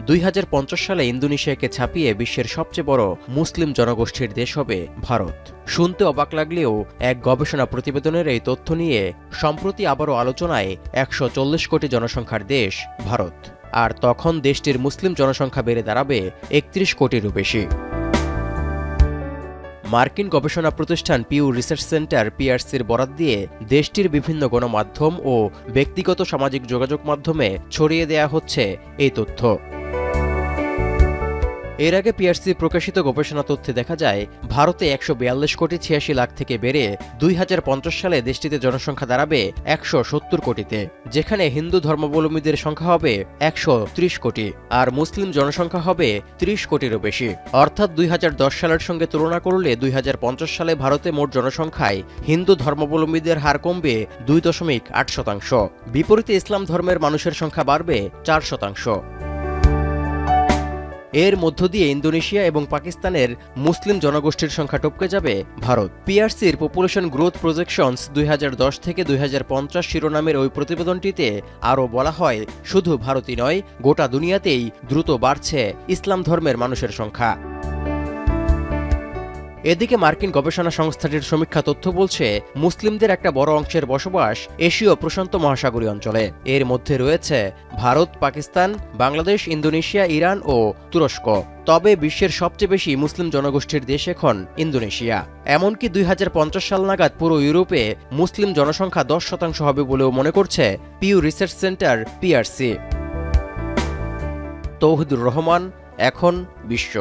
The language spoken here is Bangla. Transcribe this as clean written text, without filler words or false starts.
2050 সালে ইন্দোনেশিয়াকে ছাপিয়ে বিশ্বের সবচেয়ে বড় মুসলিম জনগোষ্ঠীর দেশ হবে ভারত। শুনতে অবাক লাগলেও এক গবেষণা প্রতিবেদনের এই তথ্য নিয়ে সম্প্রতি আবারও আলোচনায় 140 কোটি জনসংখ্যার দেশ ভারত। আর তখন দেশটির মুসলিম জনসংখ্যা বেড়ে দাঁড়াবে 31 কোটিরও বেশি। মার্কিন গবেষণা প্রতিষ্ঠান পিউ রিসার্চ সেন্টার পিআরসির বরাত দিয়ে দেশটির বিভিন্ন গণমাধ্যম ও ব্যক্তিগত সামাজিক যোগাযোগ মাধ্যমে ছড়িয়ে দেয়া হচ্ছে এই তথ্য। এর আগে পিআরসি প্রকাশিত গবেষণা তথ্যে দেখা যায়, ভারতে 142 কোটি 86 লাখ থেকে বেড়ে 2050 সালে দেশটিতে জনসংখ্যা দাঁড়াবে 170 কোটিতে, যেখানে হিন্দু ধর্মাবলম্বীদের সংখ্যা হবে 130 কোটি আর মুসলিম জনসংখ্যা হবে 30 কোটিরও বেশি। অর্থাৎ 2010 সালের সঙ্গে তুলনা করলে 2050 সালে ভারতে মোট জনসংখ্যায় হিন্দু ধর্মাবলম্বীদের হার কমবে 2.8%। বিপরীতে ইসলাম ধর্মের মানুষের সংখ্যা বাড়বে 4%। এর মধ্য দিয়ে ইন্দোনেশিয়া এবং পাকিস্তানের মুসলিম জনগোষ্ঠীর সংখ্যা টপকে যাবে ভারত। পিআরসির পপুলেশন গ্রোথ প্রজেকশনস 2010 থেকে 2050 শিরোনামের ওই প্রতিবেদনটিতে আরও বলা হয়, শুধু ভারতই নয়, গোটা দুনিয়াতেই দ্রুত বাড়ছে ইসলাম ধর্মের মানুষের সংখ্যা। এদিকে মার্কিন গবেষণা সংস্থাটির সমীক্ষা তথ্য বলছে, মুসলিমদের একটা বড় অংশের বসবাস এশীয় প্রশান্ত মহাসাগরীয় অঞ্চলে। এর মধ্যে রয়েছে ভারত, পাকিস্তান, বাংলাদেশ, ইন্দোনেশিয়া, ইরান ও তুরস্ক। তবে বিশ্বের সবচেয়ে বেশি মুসলিম জনগোষ্ঠীর দেশ এখন ইন্দোনেশিয়া। এমনকি 2050 সাল নাগাদ পুরো ইউরোপে মুসলিম জনসংখ্যা 10% হবে বলেও মনে করছে Pew Research Center PRC. Touhidur Rahman, এখন বিশ্ব।